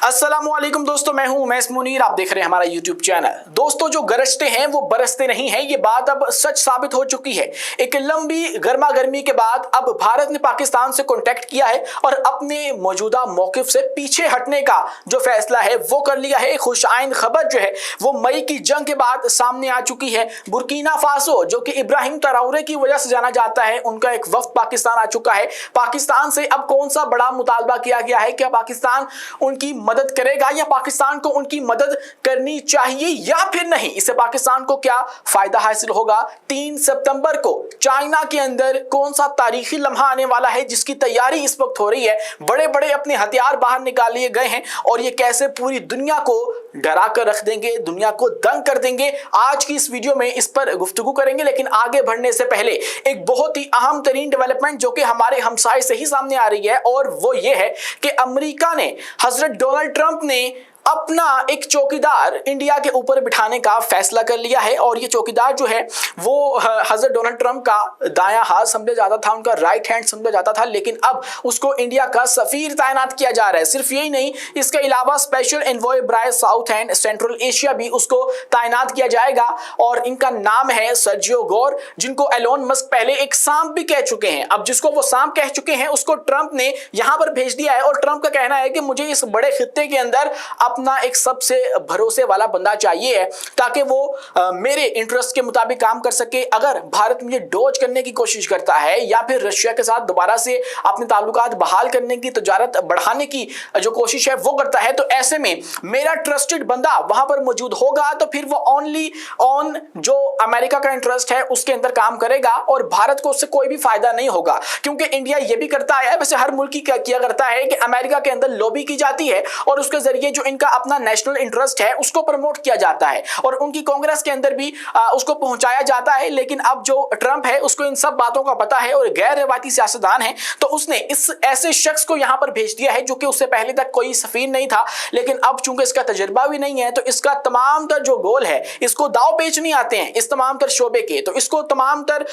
अस्सलामुअलैकुम दोस्तों, मैं हूं उमैस मुनीर। आप देख रहे हैं हमारा यूट्यूब चैनल। दोस्तों, जो गरजते हैं वो बरसते नहीं हैं, ये बात अब सच साबित हो चुकी है। एक लंबी गर्मा गर्मी के बाद अब भारत ने पाकिस्तान से कांटेक्ट किया है और अपने मौजूदा मौकिफ से पीछे हटने का जो फैसला है वो कर लिया है। खुशाइन खबर जो है वो मई की जंग के बाद सामने आ चुकी है। बुर्किना फासो, जो कि इब्राहिम ट्राओरे की वजह से जाना जाता है, उनका एक वफ्द पाकिस्तान आ चुका है। पाकिस्तान से अब कौन सा बड़ा मुतालबा किया गया है? क्या पाकिस्तान उनकी मदद करेगा या पाकिस्तान को उनकी मदद करनी चाहिए या फिर नहीं? इससे पाकिस्तान को क्या फायदा हासिल होगा? 3 सितंबर को चाइना के अंदर कौन सा तारीखी लम्हा आने वाला है जिसकी तैयारी इस वक्त हो रही है? बड़े बड़े अपने हथियार बाहर निकाल लिए गए हैं और ये कैसे पूरी दुनिया को डरा कर रख देंगे, दुनिया को दंग कर देंगे। आज की इस वीडियो में इस पर गुफ्तगू करेंगे, लेकिन आगे बढ़ने से पहले एक बहुत ही अहम तरीन डेवलपमेंट जो कि हमारे हमसाए से ही सामने आ रही है, और वो ये है कि अमेरिका ने, हजरत डोनाल्ड ट्रंप ने अपना एक चौकीदार इंडिया के ऊपर बिठाने का फैसला कर लिया है। और ये चौकीदार जो है वो हजरत डोनाल्ड ट्रंप का दायां हाथ समझा जाता था, उनका राइट हैंड समझा जाता था, लेकिन अब उसको इंडिया का सफीर तैनात किया जा रहा है। सिर्फ यही नहीं, इसके अलावा स्पेशल एनवॉय ब्राय साउथ एंड सेंट्रल एशिया भी उसको तैनात किया जाएगा। और इनका नाम है सर्जियो गोर, जिनको एलोन मस्क पहले एक सांप भी कह चुके हैं। अब जिसको वो सांप कह चुके हैं उसको ट्रंप ने यहां पर भेज दिया है, और ट्रंप का कहना है कि मुझे इस बड़े खित्ते के अंदर अपना एक सबसे भरोसे वाला बंदा चाहिए है ताकि वो मेरे इंटरेस्ट के मुताबिक काम कर सके। अगर भारत मुझे डोज करने की कोशिश करता है या फिर रशिया के साथ दोबारा से अपने ताल्लुकात बहाल करने की, तजारत बढ़ाने की जो कोशिश है वो करता है, तो ऐसे में मेरा ट्रस्टेड बंदा वहां पर मौजूद होगा, तो फिर वो ओनली ऑन जो अमेरिका का इंटरेस्ट है उसके अंदर काम करेगा और भारत को उससे कोई भी फायदा नहीं होगा। क्योंकि इंडिया ये भी करता है, वैसे हर मुल्क की किया करता है, कि अमेरिका के अंदर लॉबी की जाती है और उसके जरिए जो इनका अपना नेशनल इंटरेस्ट है उसको प्रमोट किया जाता है और उनकी कांग्रेस के अंदर भी उसको पहुंचाया जाता है। लेकिन अब जो ट्रंप है उसको इन सब बातों का पता है और गैर रिवायती सियासतदान है, तो उसने इस ऐसे शख्स को यहां पर भेज दिया है जो कि उससे पहले तक कोई सफीर नहीं था। लेकिन अब चूंकि इसका तजर्बा भी नहीं है, तो इसका तमाम तर जो गोल है, इसको दाव पेच नहीं आते हैं इस तमाम तर शोबे के, तो इसको तमाम तर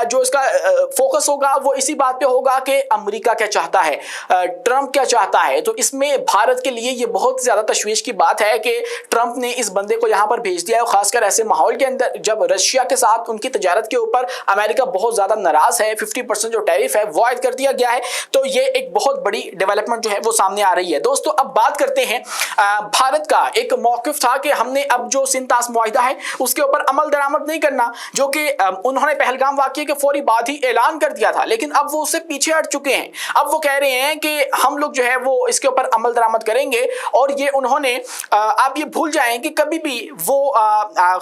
जो इसका फोकस होगा वो इसी बात पे होगा कि अमेरिका क्या चाहता है, ट्रंप क्या चाहता है। तो इसमें भारत के लिए ये बहुत ज्यादा तशवीश की बात है कि ट्रंप ने इस बंदे को यहां पर भेज दिया है, खासकर ऐसे माहौल के अंदर जब रशिया के साथ उनकी तजारत के ऊपर अमेरिका बहुत ज्यादा नाराज है। 50% जो टैरिफ है वो आयद कर दिया गया है। तो ये एक बहुत बड़ी डेवलपमेंट जो है वो सामने आ रही है। दोस्तों, अब बात करते हैं भारत का एक मौकिफ था कि हमने अब जो सिंतास मुआहिदा है उसके ऊपर अमल दरामद नहीं करना, जो कि उन्होंने पहलगाम वाकये के फौरी बाद ही ऐलान कर दिया था, लेकिन अब वो उससे पीछे हट चुके हैं। अब वो कह रहे हैं कि हम लोग जो है वो इसके ऊपर अमल दरामद करेंगे, और ये उन्होंने आप ये भूल जाएं कि कभी भी वो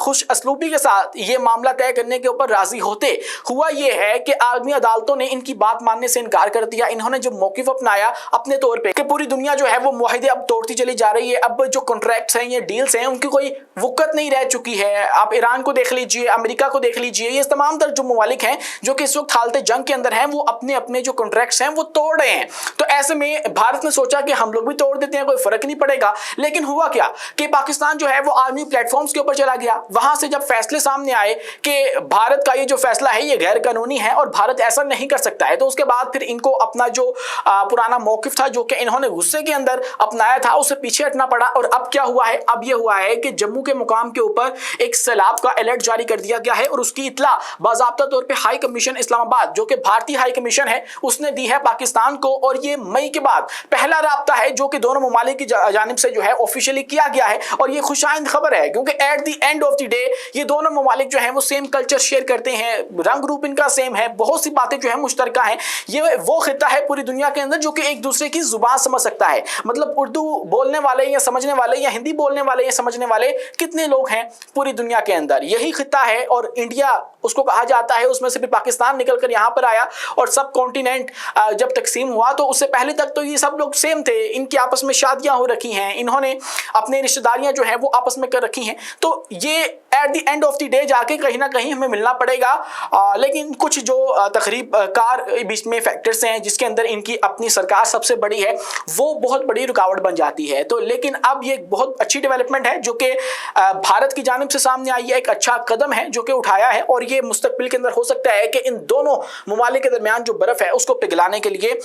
खुश असलूबी के साथ ये मामला तय करने के ऊपर राजी होते। हुआ ये है कि आलमी अदालतों ने इनकी बात मानने से इनकार कर दिया। इन्होंने जो मौकिफ अपनाया अपने तौर पे कि पूरी दुनिया जो है वो मुआहिदे अब तोड़ती चली जा रही है, अब जो कॉन्ट्रैक्ट्स हैं, ये डील्स हैं, उनकी कोई वक़्त नहीं रह चुकी है। आप ईरान को देख लीजिए, अमेरिका को देख लीजिए, ये तमाम तर जो ममालिक हैं जो कि इस वक्त हालत जंग के अंदर हैं, वो अपने अपने जो कॉन्ट्रैक्ट्स हैं वो तोड़ रहे हैं। तो ऐसे में भारत ने सोचा कि हम लोग भी तोड़ देते हैं, कोई फर्क नहीं पड़ेगा। लेकिन हुआ क्या कि पाकिस्तान जो है वो आर्मी प्लेटफॉर्म्स के ऊपर चला गया। वहां से जब फैसले सामने आए कि भारत का ये जो फैसला है ये गैर कानूनी है और भारत ऐसा नहीं कर सकता है, तो उसके बाद फिर इनको अपना जो पुराना मौकिफ था जो कि इन्होंने गुस्से के अंदर अपनाया था उससे पीछे हटना पड़ा। और अब क्या हुआ है? अब ये हुआ है कि जम्मू के मुकाम के ऊपर एक सैलाब का अलर्ट जारी कर दिया गया है और उसकी इत्तला बाज़ाब्ता तौर पे हाई कमीशन इस्लामाबाद, जो कि भारतीय हाई कमीशन है, उसने दी है पाकिस्तान को। और ये मई के बाद पहला राब्ता है जो कि दोनों ममालिक की जानिब से जो है ऑफिशियली किया गया है। और ये खुशाइन खबर है क्योंकि at the end of the day ये दोनों ममालिक जो हैं वो सेम कल्चर शेयर करते हैं, रंग रूप इनका सेम है, बहुत सी बातें जो है मुश्तरका हैं। ये वो खित्ता है पूरी दुनिया के अंदर जो कि एक दूसरे की जुबान समझ सकता है। मतलब उर्दू बोलने वाले या समझने वाले या हिंदी बोलने वाले या समझने वाले कितने लोग हैं पूरी दुनिया के अंदर? यही खित्ता है। और इंडिया उसको कहा जाता है, उसमें से भी पाकिस्तान निकलकर यहाँ पर आया। और सब कॉन्टिनेंट जब तकसीम हुआ तो उससे पहले तक तो ये सब लोग सेम थे, इनकी आपस में शादियां हो रखी हैं, इन्होंने अपने रिश्तेदारियां जो है वो आपस में कर रखी हैं। तो ये at the end of the day जाके कहीं ना कहीं हमें मिलना पड़ेगा। लेकिन कुछ जो तकरीब कार बीच में फैक्टर्स हैं जिसके अंदर इनकी अपनी सरकार सबसे बड़ी है, वो बहुत बड़ी रुकावट बन जाती है। तो लेकिन अब ये बहुत अच्छी डेवलपमेंट है जो कि भारत की जानिब से सामने आई है, एक अच्छा कदम है जो कि उठाया है, और ये मुस्तकबिल के अंदर हो सकता है कि इन दोनों ममालिक के दरमियान जो बर्फ है उसको पिघलाने के लिए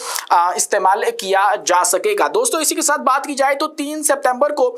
इस्तेमाल किया जा सकेगा। दोस्तों, इसी के साथ बात की जाए तो 3 सितंबर को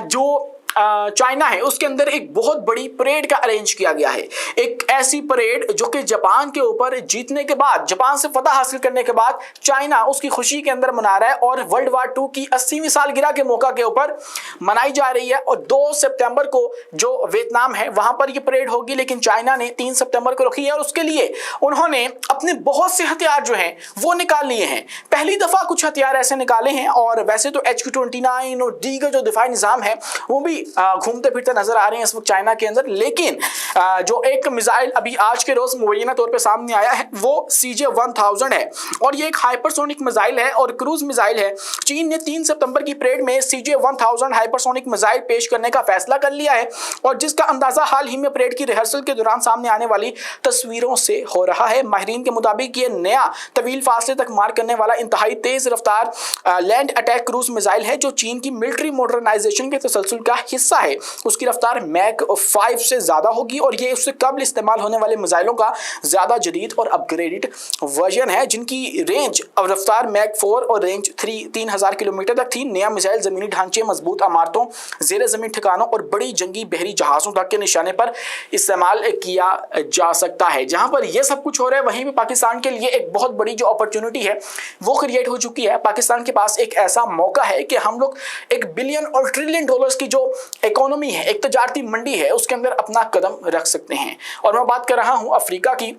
जो चाइना है उसके अंदर एक बहुत बड़ी परेड का अरेंज किया गया है। एक ऐसी परेड जो कि जापान के ऊपर जीतने के बाद, जापान से फतह हासिल करने के बाद चाइना उसकी खुशी के अंदर मना रहा है, और वर्ल्ड वार 2 की 80वीं सालगिरह के मौका के ऊपर मनाई जा रही है। और 2 सितंबर को जो वियतनाम है वहां पर यह परेड होगी, लेकिन चाइना ने 3 सितंबर को रखी है, और उसके लिए उन्होंने अपने बहुत से हथियार जो हैं वो निकाल लिए हैं। पहली दफा कुछ हथियार ऐसे निकाले हैं, और वैसे तो HQ-29 और दीगर जो दिफाई निजाम है वो भी घूमते फिरते नजर आ रहे हैं इस वक्त चाइना के अंदर। लेकिन जो एक मिसाइल अभी आज के रोज मुबैना तौर पे सामने आया है वो CJ-1000 है, और ये एक हाइपरसोनिक मिसाइल है और क्रूज मिसाइल है। चीन ने 3 सितंबर की परेड में CJ-1000 हाइपरसोनिक मिसाइल पेश करने का फैसला कर लिया है, और जिसका अंदाजा हाल ही में परेड की रिहर्सल के दौरान सामने आने वाली तस्वीरों से हो रहा है। माहिरीन के मुताबिक ये नया तवील फासले तक मार करने वाला इंतहाई तेज रफ्तार लैंड अटैक क्रूज मिसाइल है जो चीन की मिलिट्री मॉडर्नाइजेशन के तसलसल का हिस्सा है। उसकी रफ्तार मैक 5 से ज्यादा होगी, और ये उससे कबल इस्तेमाल होने वाले मिसाइलों का ज्यादा जदीद और अपग्रेडेड वर्जन है, जिनकी रेंज और रफ्तार मैक 4 और रेंज 3000 किलोमीटर तक थी। नया मिसाइल जमीनी ढांचे, मजबूत इमारतों, जेर जमीन ठिकानों और बड़ी जंगी बहरी जहाजों तक के निशाने पर इस्तेमाल किया जा सकता है। जहां पर यह सब कुछ हो रहा है वहीं पर पाकिस्तान के लिए एक बहुत बड़ी जो अपॉर्चुनिटी है वो क्रिएट हो चुकी है। पाकिस्तान के पास एक ऐसा मौका है कि हम लोग $1 बिलियन और ट्रिलियन डॉलर्स की जो इकोनॉमी है, एक तजारती मंडी है, उसके अंदर अपना कदम रख सकते हैं। और मैं बात कर रहा हूं अफ्रीका की,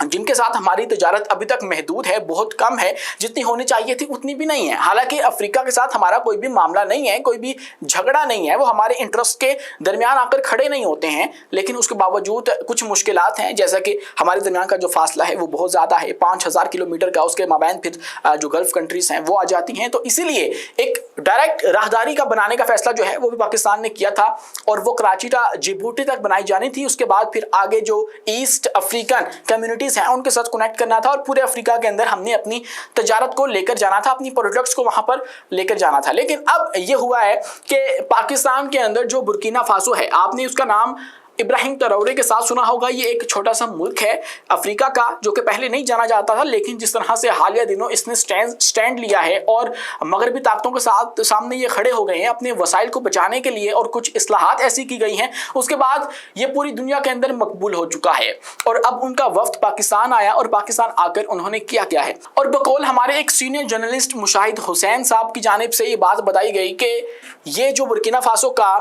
जिनके साथ हमारी तजारत अभी तक महदूद है, बहुत कम है, जितनी होनी चाहिए थी उतनी भी नहीं है। हालांकि अफ्रीका के साथ हमारा कोई भी मामला नहीं है, कोई भी झगड़ा नहीं है, वो हमारे इंटरेस्ट के दरमियान आकर खड़े नहीं होते हैं, लेकिन उसके बावजूद कुछ मुश्किलात हैं, जैसा कि हमारे दरमियान का जो फासला है वो बहुत ज़्यादा है, 5000 किलोमीटर का। उसके माबैन फिर जो गल्फ कंट्रीज़ हैं वो आ जाती हैं, तो इसीलिए एक डायरेक्ट राहदारी का बनाने का फैसला जो है वो भी पाकिस्तान ने किया था, और वो कराची टा जिबूटी तक बनाई जानी थी। उसके बाद फिर आगे जो ईस्ट अफ्रीकन कम्युनिटी हैं उनके साथ कनेक्ट करना था, और पूरे अफ्रीका के अंदर हमने अपनी तजारत को लेकर जाना था, अपनी प्रोडक्ट्स को वहां पर लेकर जाना था। लेकिन अब यह हुआ है कि पाकिस्तान के अंदर जो बुर्किना फासो है, आपने उसका नाम इब्राहिम ट्रौरे के साथ सुना होगा। ये एक छोटा सा मुल्क है अफ्रीका का जो कि पहले नहीं जाना जाता था, लेकिन जिस तरह से हालिया दिनों इसने स्टैंड लिया है और मगरबी ताकतों के साथ सामने ये खड़े हो गए हैं अपने वसाइल को बचाने के लिए, और कुछ इस्लाहात ऐसी की गई हैं, उसके बाद ये पूरी दुनिया के अंदर मकबूल हो चुका है। और अब उनका वफ्द पाकिस्तान आया, और पाकिस्तान आकर उन्होंने किया क्या है, और बकौल हमारे एक सीनियर जर्नलिस्ट मुशाहिद हुसैन साहब की जानिब से ये बात बताई गई कि ये जो बुर्किना फासो का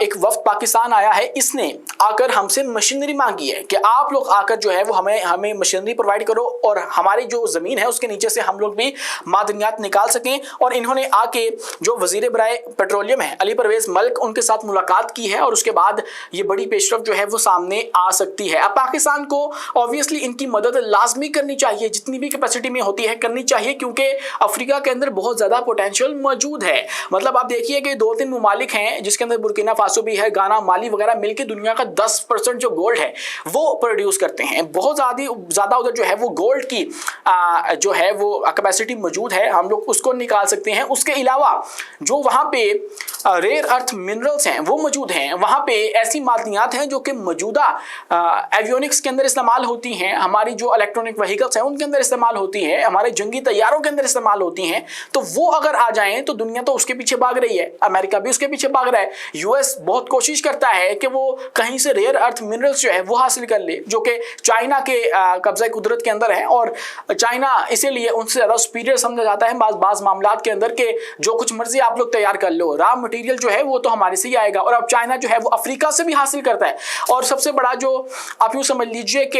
एक वफ्द पाकिस्तान आया है, इसने आकर हमसे मशीनरी मांगी है कि आप लोग आकर जो है वो हमें मशीनरी प्रोवाइड करो, और हमारी जो ज़मीन है उसके नीचे से हम लोग भी मादनियात निकाल सकें। और इन्होंने आके जो वज़ीर बराए पेट्रोलियम है अली परवेज़ मलिक, उनके साथ मुलाकात की है, और उसके बाद ये बड़ी पेशरफ जो है वो सामने आ सकती है। अब पाकिस्तान को ऑब्वियसली इनकी मदद लाजमी करनी चाहिए, जितनी भी कैपेसिटी में होती है करनी चाहिए, क्योंकि अफ्रीका के अंदर बहुत ज़्यादा पोटेंशियल मौजूद है। मतलब आप देखिए कि 2-3 ममालिक हैं जिसके अंदर बुर्किना फासो भी है, गाना, माली वगैरह मिलकर दुनिया का 10% जो गोल्ड है वो प्रोड्यूस करते हैं। बहुत ज़्यादा उधर जो है वो गोल्ड की जो है वो कैपेसिटी मौजूद है, हम लोग उसको निकाल सकते हैं। उसके अलावा जो वहाँ पे रेयर अर्थ मिनरल्स हैं वो मौजूद हैं, वहाँ पे ऐसी मादनियात हैं जो कि मौजूदा एवियोनिक्स के अंदर इस्तेमाल होती हैं, हमारी जो इलेक्ट्रॉनिक व्हीकल्स हैं उनके अंदर इस्तेमाल होती हैं, हमारे जंगी तैयारों के अंदर इस्तेमाल होती हैं। तो वो अगर आ जाएं तो दुनिया तो उसके पीछे भाग रही है, अमेरिका भी उसके पीछे भाग रहा है, यूएस बहुत कोशिश करता है कि वो कहीं से रेयर अर्थ मिनरल्स जो है वो हासिल कर ले, जो कि चाइना के कब्जा कुदरत के अंदर है, और चाइना इसीलिए उनसे ज़्यादा सुपीरियर समझा जाता है बाज़ मामलात के अंदर के जो कुछ मर्जी आप लोग तैयार कर लो, रॉ मटेरियल जो है वो तो हमारे से ही आएगा। और अब चाइना जो है वो अफ्रीका से भी हासिल करता है, और सबसे बड़ा जो आप यूँ समझ लीजिए कि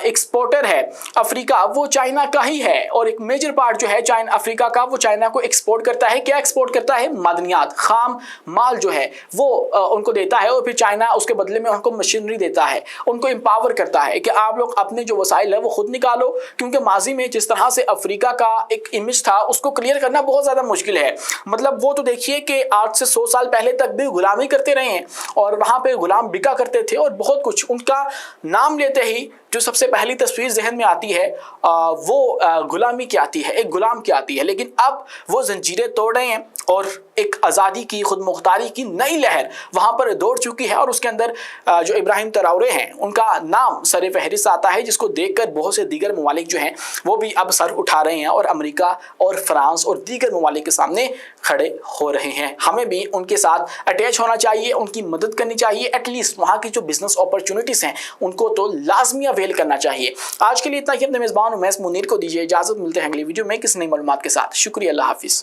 एक्सपोर्टर है अफ्रीका वो चाइना का ही है, और एक मेजर पार्ट जो है चाइना अफ्रीका का वो चाइना को एक्सपोर्ट करता है। क्या एक्सपोर्ट करता है? मादनियात, खाम माल जो है वो उनको देता है, और फिर चाइना उसके बदले में उनको मशीनरी देता है, उनको एम्पावर करता है कि आप लोग अपने जो वसाइल है वो खुद निकालो, क्योंकि माजी में जिस तरह से अफ्रीका का एक इमेज था उसको क्लियर करना बहुत ज़्यादा मुश्किल है। मतलब वो तो देखिए कि आज आज से 100 साल पहले तक भी गुलामी करते रहे हैं और वहाँ पे गुलाम बिका करते थे और बहुत कुछ। उनका नाम लेते ही जो सबसे पहली तस्वीर जहन में आती है वो गुलामी की आती है, एक गुलाम की आती है। लेकिन अब वो जंजीरें तोड़ रहे हैं और एक आज़ादी की, खुद मुख्तारी की नई लहर वहाँ पर दौड़ चुकी है और उसके अंदर जो इब्राहिम ट्राओरे हैं उनका नाम सर फहरिस्त आता है, जिसको देखकर बहुत से दीगर ममालिक जो हैं वो भी अब सर उठा रहे हैं और अमेरिका और फ्रांस और दीगर ममालिक के सामने खड़े हो रहे हैं। हमें भी उनके साथ अटैच होना चाहिए, उनकी मदद करनी चाहिए, एटलीस्ट वहाँ की जो बिजनेस अपॉर्चुनिटीज़ हैं उनको तो लाजमी अवेल करना चाहिए। आज के लिए इतना ही। अपने मेज़बान उमैस मुनीर को दीजिए इजाज़त, मिलते हैं अगली वीडियो में किसी नई मालूमात के साथ। शुक्रिया, अल्लाह हाफिज़।